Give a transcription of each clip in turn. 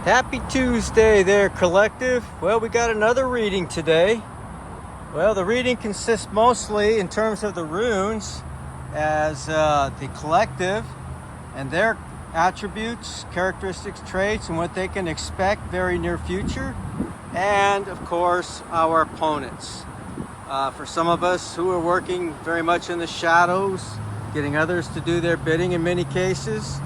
Happy Tuesday there, collective. Well, we got another reading today. Well, the reading consists mostly in terms of the runes as the collective and their attributes, characteristics, traits, and what they can expect very near future. And of course, our opponents. For some of us who are working very much in the shadows, getting others to do their bidding in many cases.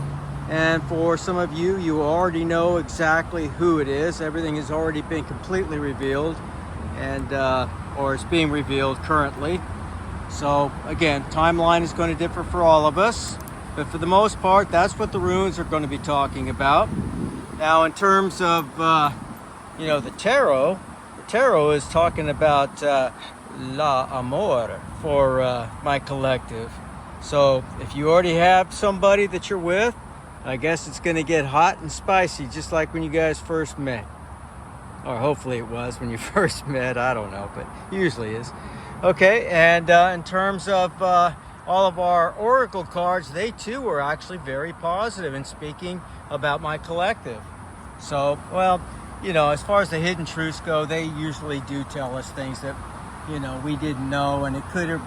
And for some of you, you already know exactly who it is. Everything has already been completely revealed, and or it's being revealed currently. So again, timeline is going to differ for all of us, but for the most part, that's what the runes are going to be talking about. Now, in terms of the tarot is talking about la amor for my collective. So if you already have somebody that you're with, I guess it's going to get hot and spicy, just like when you guys first met. Or hopefully it was when you first met. I don't know, but usually is. Okay, and in terms of all of our oracle cards, they too were actually very positive in speaking about my collective. So, well, as far as the hidden truths go, they usually do tell us things that, we didn't know, and it could or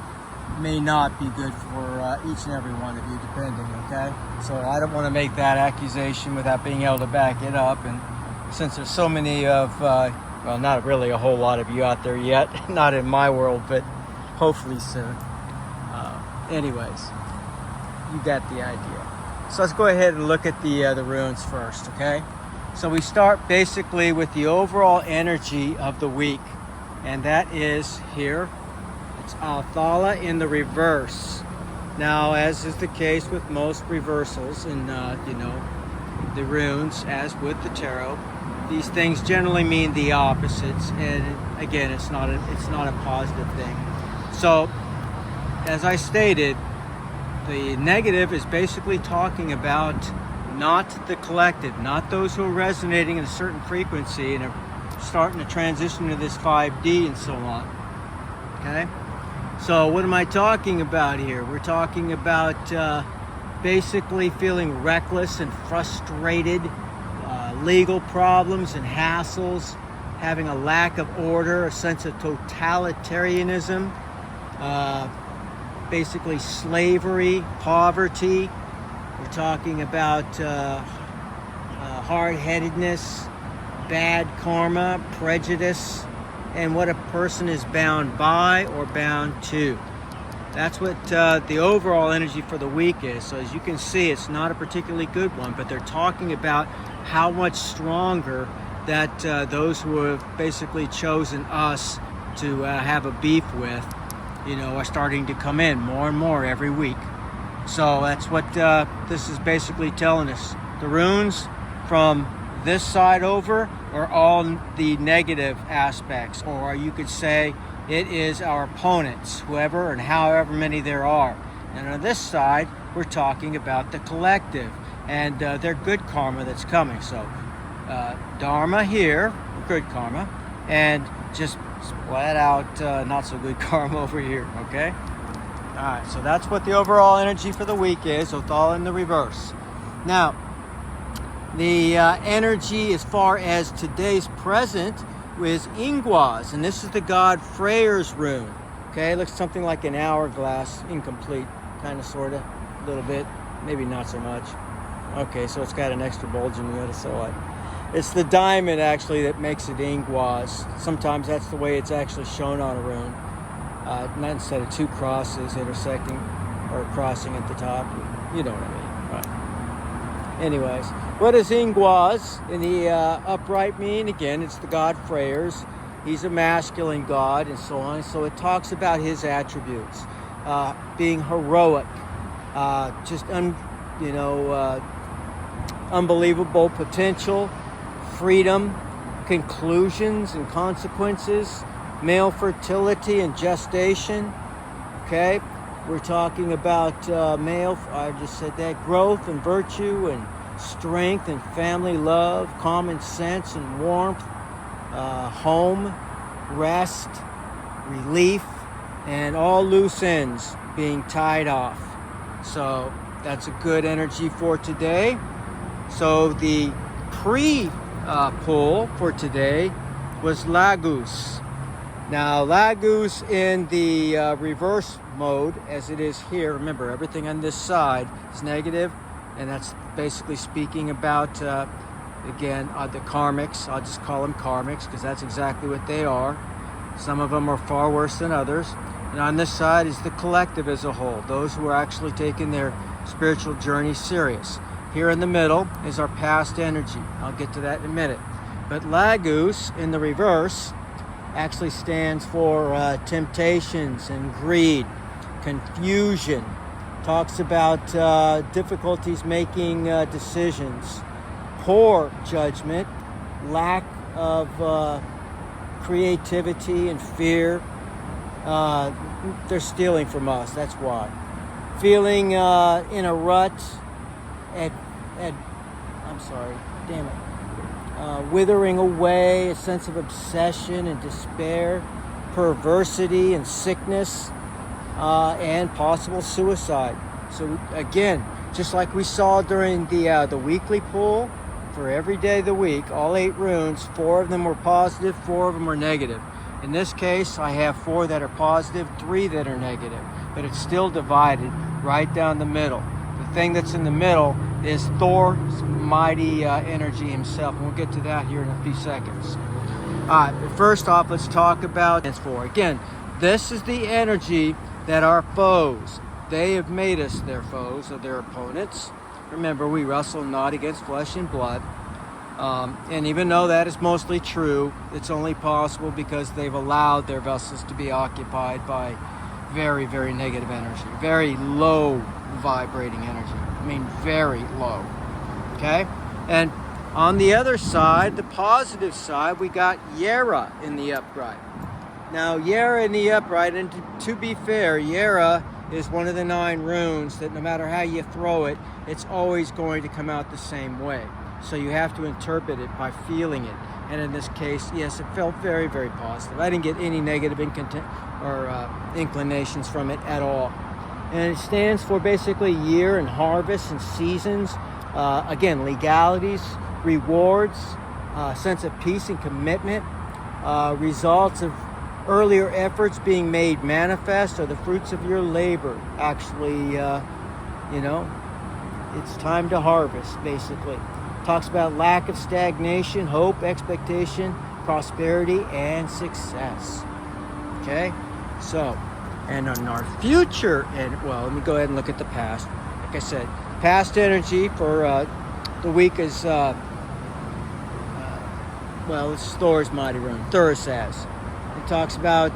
may not be good for each and every one of you, depending, okay? So I don't want to make that accusation without being able to back it up. And since there's so many of, well, not really a whole lot of you out there yet, not in my world, but hopefully soon. Anyways, you got the idea. So let's go ahead and look at the runes first, okay? So we start basically with the overall energy of the week, and that is here. It's Althala in the reverse. Now, as is the case with most reversals in the runes, as with the tarot, these things generally mean the opposites, and again, it's not a positive thing. So, as I stated, the negative is basically talking about not the collective, not those who are resonating in a certain frequency and are starting to transition to this 5D and so on. Okay? So what am I talking about here? We're talking about basically feeling reckless and frustrated, legal problems and hassles, having a lack of order, a sense of totalitarianism, basically slavery, poverty. We're talking about hard-headedness, bad karma, prejudice, and what a person is bound by or bound to. That's what the overall energy for the week is. So as you can see, it's not a particularly good one, but they're talking about how much stronger that those who have basically chosen us to have a beef with, are starting to come in more and more every week. So that's what this is basically telling us. The runes from this side over are all the negative aspects, or you could say it is our opponents, whoever and however many there are. And on this side, we're talking about the collective and their good karma that's coming. So Dharma here, good karma, and just flat out not so good karma over here, okay? All right, so that's what the overall energy for the week is, Othal in the reverse. Now, the energy as far as today's present is Ingwas, and this is the god Freyr's rune. Okay, it looks something like an hourglass, incomplete, kind of, sort of, a little bit, maybe not so much. Okay, so it's got an extra bulge in the middle, so what? It's the diamond, actually, that makes it Ingwas. Sometimes that's the way it's actually shown on a rune. Not instead of two crosses intersecting or crossing at the top. You know what I mean, right? Anyways, what does Ingwas in the upright mean? Again, it's the god Freyr's. He's a masculine god and so on. So it talks about his attributes. Being heroic, just unbelievable potential, freedom, conclusions and consequences, male fertility and gestation. Okay, we're talking about male, I just said that, growth and virtue and strength and family love, common sense and warmth, home, rest, relief, and all loose ends being tied off. So that's a good energy for today. So the pull for today was Lagus. Now Lagus in the reverse mode as it is here, remember everything on this side is negative, and that's basically speaking about again the karmics. I'll just call them karmics because that's exactly what they are. Some of them are far worse than others. And on this side is the collective as a whole, those who are actually taking their spiritual journey serious. Here in the middle is our past energy. I'll get to that in a minute. But Lagus in the reverse actually stands for temptations and greed, confusion, talks about difficulties making decisions, poor judgment, lack of creativity and fear. They're stealing from us, that's why. Feeling in a rut, withering away, a sense of obsession and despair, perversity and sickness, and possible suicide. So again, just like we saw during the weekly pull, for every day of the week, all 8 runes, 4 of them were positive, 4 of them were negative. In this case, I have 4 that are positive, 3 that are negative, but it's still divided right down the middle. The thing that's in the middle is Thor's mighty energy himself, and we'll get to that here in a few seconds. All right, but first off, let's talk about this for. Again, this is the energy that our foes, they have made us their foes or their opponents. Remember, we wrestle not against flesh and blood. And even though that is mostly true, it's only possible because they've allowed their vessels to be occupied by very, very negative energy, very low vibrating energy. I mean, very low. Okay? And on the other side, the positive side, we got Yera in the upright. Now, Yera in the upright, and to be fair, Yera is one of the 9 runes that no matter how you throw it, it's always going to come out the same way. So you have to interpret it by feeling it. And in this case, yes, it felt very, very positive. I didn't get any negative inclinations from it at all. And it stands for basically year and harvest and seasons. Again, legalities, rewards, sense of peace and commitment, results of earlier efforts being made manifest, or the fruits of your labor. Actually, it's time to harvest, basically. Talks about lack of stagnation, hope, expectation, prosperity, and success. Okay? So, and on our future, and well, let me go ahead and look at the past. Like I said, past energy for the week is, it's Thor's mighty rune, Thursaz. It talks about,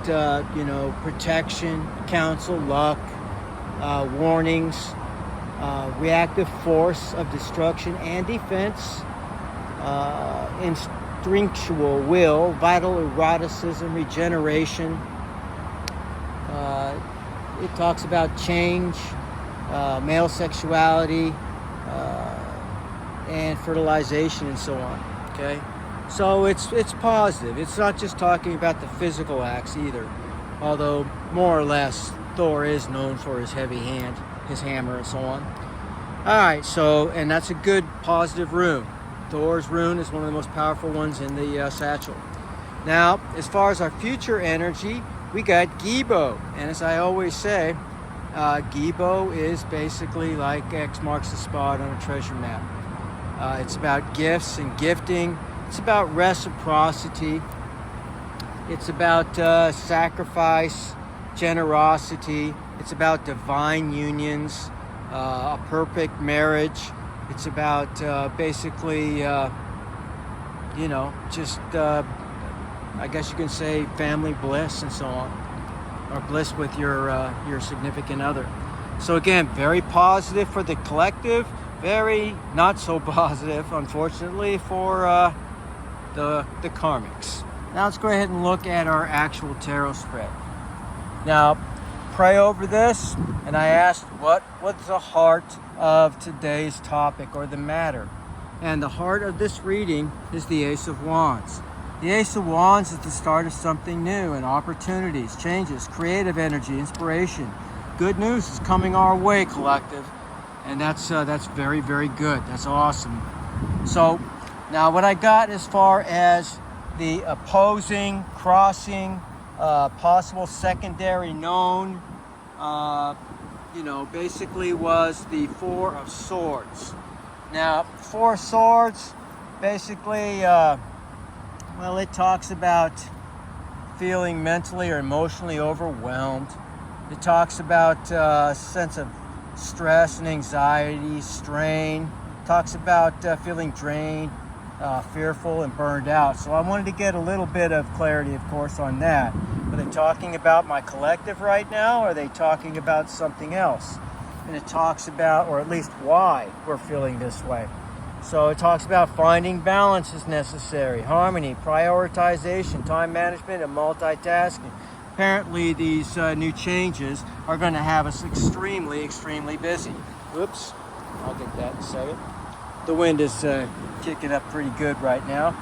protection, counsel, luck, warnings, reactive force of destruction and defense, instinctual will, vital eroticism, regeneration. It talks about change, male sexuality, and fertilization and so on. Okay, so it's positive. It's not just talking about the physical acts either, although more or less Thor is known for his heavy hand, his hammer and so on. All right, so, and that's a good positive rune. Thor's rune is one of the most powerful ones in the satchel. Now, as far as our future energy, we got Gibo. And as I always say, Gibo is basically like X marks the spot on a treasure map. It's about gifts and gifting. It's about reciprocity. It's about sacrifice, generosity. It's about divine unions, a perfect marriage. It's about basically, I guess you can say family bliss and so on, or bliss with your significant other. So again, very positive for the collective, very not so positive, unfortunately, for the karmics. Now let's go ahead and look at our actual tarot spread. Now, pray over this, and I asked what's the heart of today's topic or the matter. And the heart of this reading is the Ace of Wands. The Ace of Wands is the start of something new, and opportunities, changes, creative energy, inspiration. Good news is coming our way, collective, and that's very, very good. That's awesome. So Now, what I got as far as the opposing, crossing, possible secondary known, basically was the Four of Swords. Now, Four of Swords, basically, it talks about feeling mentally or emotionally overwhelmed. It talks about a sense of stress and anxiety, strain. It talks about feeling drained, fearful, and burned out. So I wanted to get a little bit of clarity, of course, on that. Are they talking about my collective right now, or are they talking about something else? And it talks about, or at least why we're feeling this way. So it talks about finding balance is necessary, harmony, prioritization, time management, and multitasking. Apparently these new changes are going to have us extremely, extremely busy. Whoops, I'll get that in a second. The wind is kicking up pretty good right now.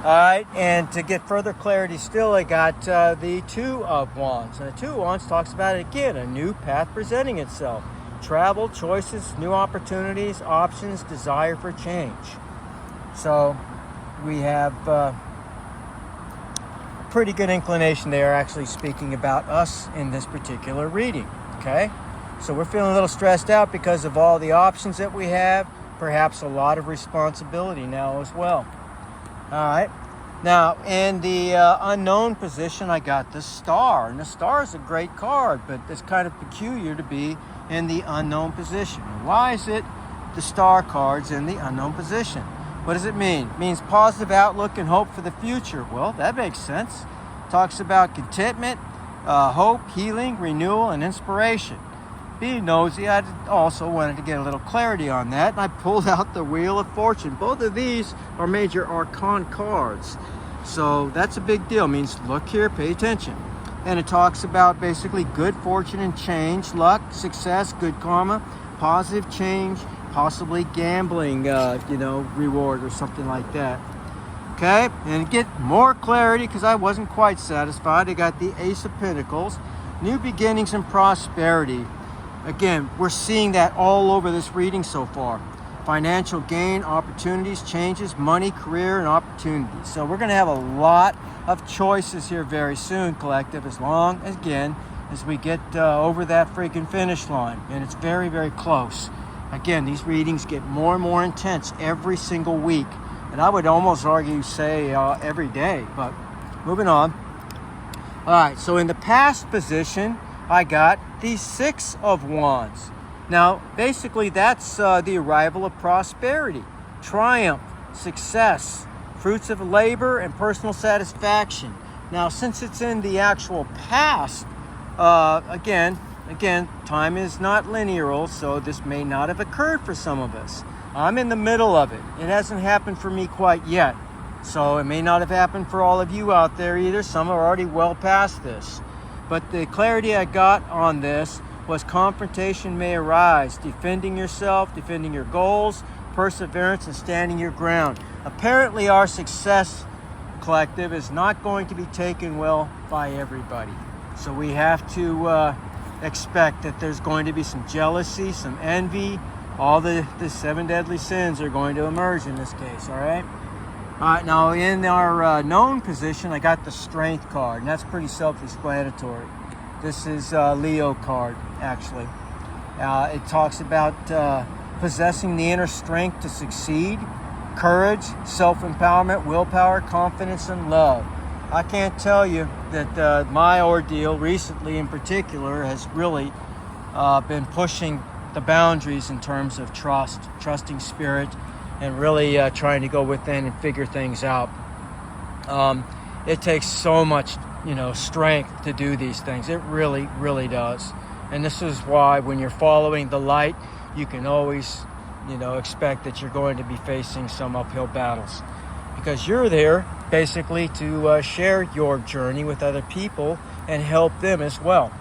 All right, and to get further clarity still, I got the Two of Wands. And the Two of Wands talks about, again, a new path presenting itself. Travel, choices, new opportunities, options, desire for change. So we have a pretty good inclination they are actually speaking about us in this particular reading, okay? So we're feeling a little stressed out because of all the options that we have, perhaps a lot of responsibility now as well. All right. Now, in the unknown position, I got the Star. And the Star is a great card, but it's kind of peculiar to be in the unknown position. Why is it the Star card's in the unknown position? What does it mean? It means positive outlook and hope for the future. Well, that makes sense. Talks about contentment, hope, healing, renewal, and inspiration. Being nosy, I also wanted to get a little clarity on that, and I pulled out the Wheel of Fortune. Both of these are major arcana cards, so that's a big deal. It means look here, pay attention. And it talks about basically good fortune and change, luck, success, good karma, positive change, possibly gambling, reward or something like that. Okay, and to get more clarity, because I wasn't quite satisfied, I got the Ace of Pentacles, new beginnings and prosperity. Again, we're seeing that all over this reading so far. Financial gain, opportunities, changes, money, career, and opportunities. So we're going to have a lot of choices here very soon, collective, as long, again, as we get over that freaking finish line. And it's very, very close. Again, these readings get more and more intense every single week. And I would almost argue, say, every day. But moving on. All right, so in the past position, I got the Six of Wands. Now, basically, that's the arrival of prosperity, triumph, success, fruits of labor, and personal satisfaction. Now, since it's in the actual past, again, time is not linear, so this may not have occurred for some of us. I'm in the middle of it. It hasn't happened for me quite yet, so it may not have happened for all of you out there either. Some are already well past this. But the clarity I got on this was confrontation may arise, defending yourself, defending your goals, perseverance, and standing your ground. Apparently our success, collective, is not going to be taken well by everybody. So we have to expect that there's going to be some jealousy, some envy. All the 7 deadly sins are going to emerge in this case, all right? All right, now in our known position, I got the Strength card, and that's pretty self-explanatory. This is a Leo card, actually. It talks about possessing the inner strength to succeed, courage, self-empowerment, willpower, confidence, and love. I can't tell you that my ordeal recently in particular has really been pushing the boundaries in terms of trusting spirit, and really trying to go within and figure things out. It takes so much, strength to do these things. It really, really does. And this is why when you're following the light, you can always, expect that you're going to be facing some uphill battles. Because you're there basically to share your journey with other people and help them as well.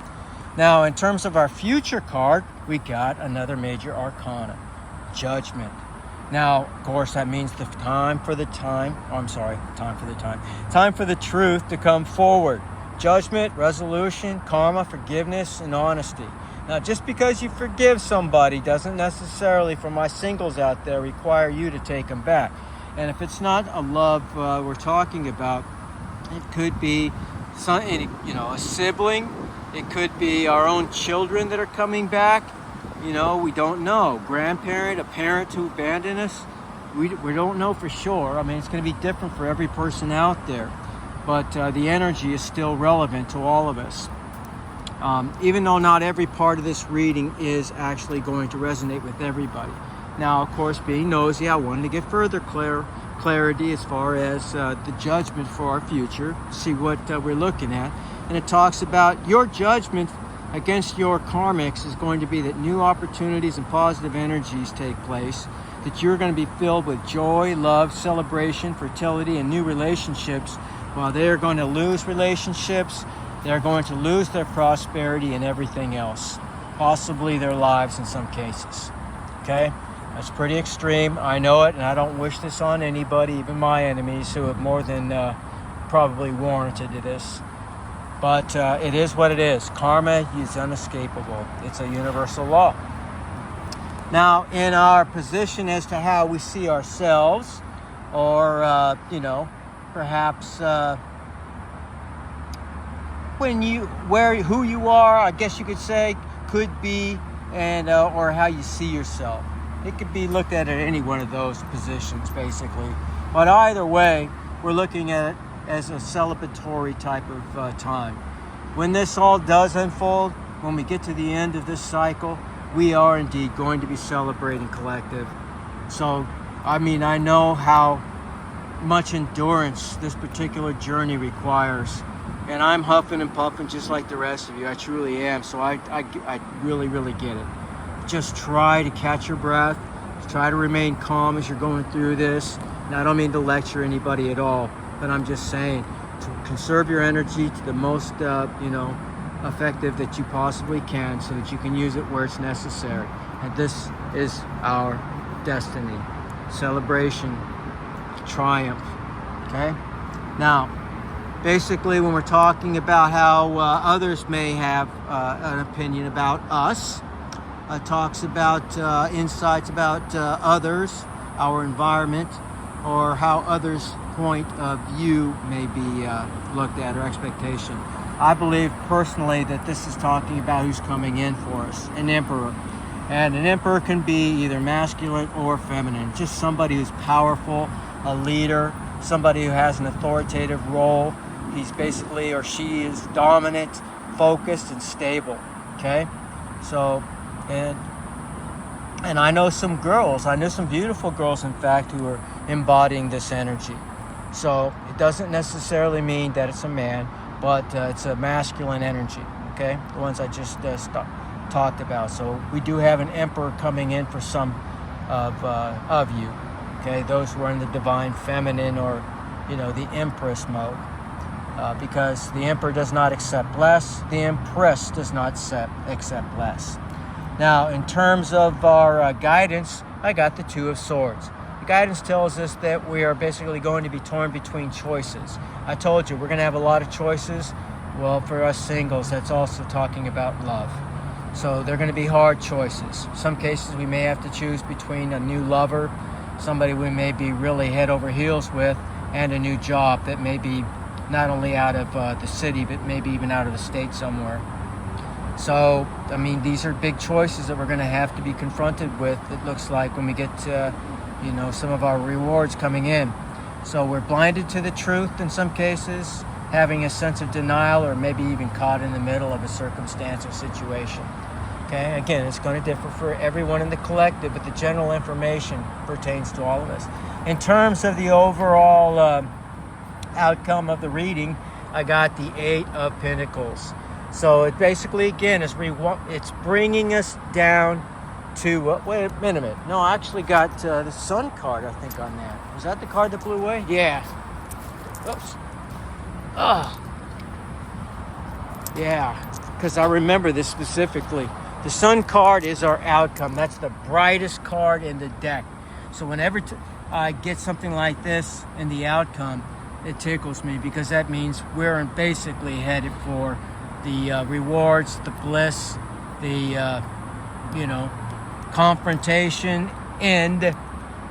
Now, in terms of our future card, we got another major arcana, Judgment. Now, of course, that means time for the truth to come forward. Judgment, resolution, karma, forgiveness, and honesty. Now, just because you forgive somebody doesn't necessarily, for my singles out there, require you to take them back. And if it's not a love we're talking about, it could be a sibling. It could be our own children that are coming back. We don't know. Grandparent, a parent who abandoned us. We don't know for sure. I mean, it's going to be different for every person out there. But the energy is still relevant to all of us. Even though not every part of this reading is actually going to resonate with everybody. Now, of course, being nosy, I wanted to get further clarity as far as the judgment for our future, see what we're looking at. And it talks about your judgment against your karmics is going to be that new opportunities and positive energies take place, that you're going to be filled with joy, love, celebration, fertility, and new relationships, while they're going to lose relationships, they're going to lose their prosperity and everything else, possibly their lives in some cases. Okay? That's pretty extreme. I know it, and I don't wish this on anybody, even my enemies who have more than probably warranted this. But it is what it is. Karma is unescapable. It's a universal law. Now, in our position as to how we see ourselves, or, perhaps who you are, I guess you could say, could be, and or how you see yourself. It could be looked at any one of those positions, basically. But either way, we're looking at it as a celebratory type of time. When this all does unfold, when we get to the end of this cycle, we are indeed going to be celebrating collective. So, I know how much endurance this particular journey requires. And I'm huffing and puffing just like the rest of you. I truly am. So I really, really get it. Just try to catch your breath. Try to remain calm as you're going through this. And I don't mean to lecture anybody at all, but I'm just saying to conserve your energy to the most, effective that you possibly can, so that you can use it where it's necessary. And this is our destiny. Celebration, triumph. Okay? Now, basically, when we're talking about how others may have an opinion about us, talks about insights about others, our environment, or how others' point of view may be looked at, or expectation. I believe personally that this is talking about who's coming in for us, an emperor. And an emperor can be either masculine or feminine, just somebody who's powerful, a leader, somebody who has an authoritative role. He's basically, or she is dominant, focused, and stable. Okay? So, and I know some girls, I know some beautiful girls, in fact, who are embodying this energy. So it doesn't necessarily mean that it's a man, but it's a masculine energy. Okay? The ones I just talked about. So we do have an emperor coming in for some of you. Okay? Those who are in the divine feminine, or, the empress mode. Because the emperor does not accept less, the empress does not accept less. Now, in terms of our guidance, I got the Two of Swords. The guidance tells us that we are basically going to be torn between choices. I told you, we're going to have a lot of choices. Well, for us singles, that's also talking about love. So they're going to be hard choices. Some cases we may have to choose between a new lover, somebody we may be really head over heels with, and a new job that may be not only out of the city, but maybe even out of the state somewhere. So, these are big choices that we're going to have to be confronted with, it looks like, when we get to, some of our rewards coming in. So we're blinded to the truth in some cases, having a sense of denial, or maybe even caught in the middle of a circumstance or situation. Okay, again, it's going to differ for everyone in the collective, but the general information pertains to all of us. In terms of the overall outcome of the reading, I got the Eight of Pentacles. So it basically, again, it's bringing us down to, wait a minute. No, I actually got the Sun card, I think, on that. Was that the card that blew away? Yeah. Oops. Yeah, because I remember this specifically. The Sun card is our outcome. That's the brightest card in the deck. So whenever I get something like this in the outcome, it tickles me, because that means we're basically headed for the rewards, the bliss, the confrontation, end,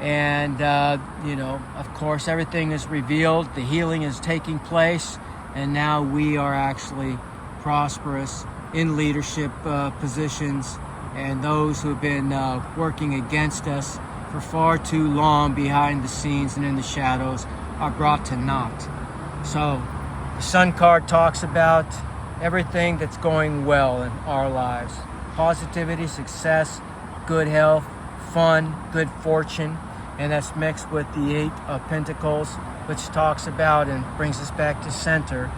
And, of course, everything is revealed. The healing is taking place. And now we are actually prosperous in leadership positions. And those who have been working against us for far too long behind the scenes and in the shadows are brought to naught. So the Sun card talks about everything that's going well in our lives. Positivity, success, good health, fun, good fortune. And that's mixed with the Eight of Pentacles, which talks about and brings us back to center.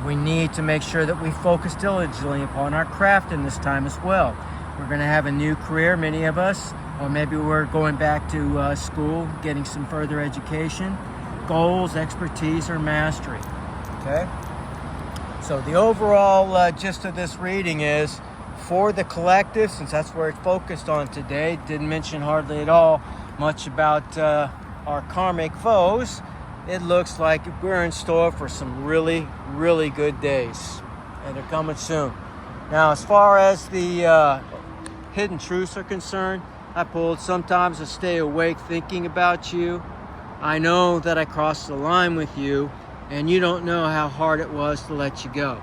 We need to make sure that we focus diligently upon our craft in this time as well. We're going to have a new career, many of us, or maybe we're going back to school, getting some further education, goals, expertise, or mastery. Okay? So the overall gist of this reading is, for the collective, since that's where it's focused on today, didn't mention hardly at all much about our karmic foes, it looks like we're in store for some really, really good days. And they're coming soon. Now, as far as the hidden truths are concerned, I pulled sometimes to stay awake thinking about you. I know that I crossed the line with you, and you don't know how hard it was to let you go.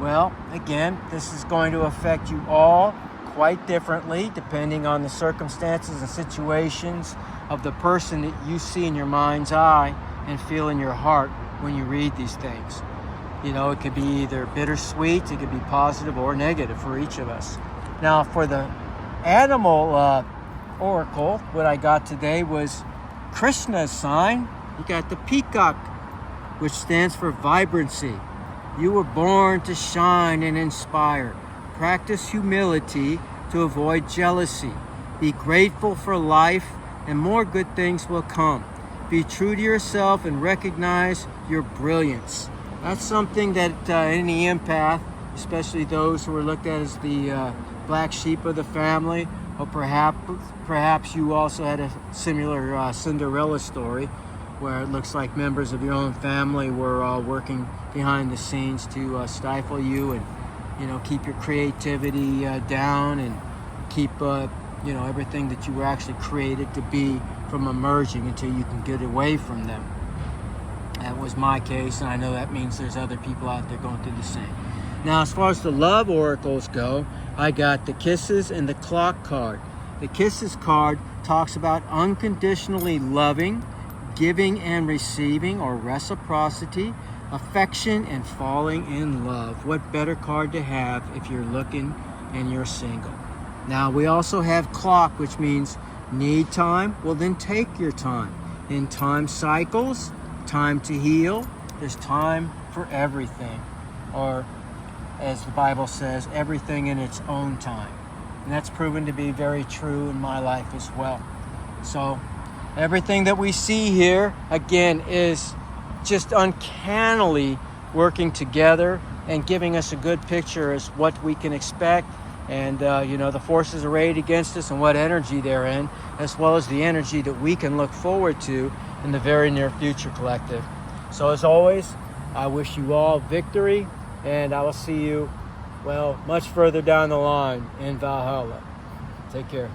Well, again, this is going to affect you all quite differently depending on the circumstances and situations of the person that you see in your mind's eye and feel in your heart when you read these things. It could be either bittersweet, it could be positive or negative for each of us. Now, for the animal oracle, what I got today was Krishna's sign. You got the peacock, which stands for vibrancy. You were born to shine and inspire. Practice humility to avoid jealousy. Be grateful for life, and more good things will come. Be true to yourself and recognize your brilliance. That's something that any empath, especially those who are looked at as the black sheep of the family, or perhaps you also had a similar Cinderella story, where it looks like members of your own family were working behind the scenes to stifle you and keep your creativity down and keep everything that you were actually created to be from emerging until you can get away from them. That was my case, and I know that means there's other people out there going through the same. Now, as far as the love oracles go, I got the Kisses and the Clock card. The Kisses card talks about unconditionally loving, giving and receiving, or reciprocity, affection, and falling in love. What better card to have if you're looking and you're single? Now, we also have Clock, which means need time. Well, then take your time. In time cycles, time to heal. There's time for everything. Or, as the Bible says, everything in its own time. And that's proven to be very true in my life as well. So, everything that we see here, again, is just uncannily working together and giving us a good picture as what we can expect. And, the forces arrayed against us and what energy they're in, as well as the energy that we can look forward to in the very near future, collective. So as always, I wish you all victory, and I will see you, much further down the line in Valhalla. Take care.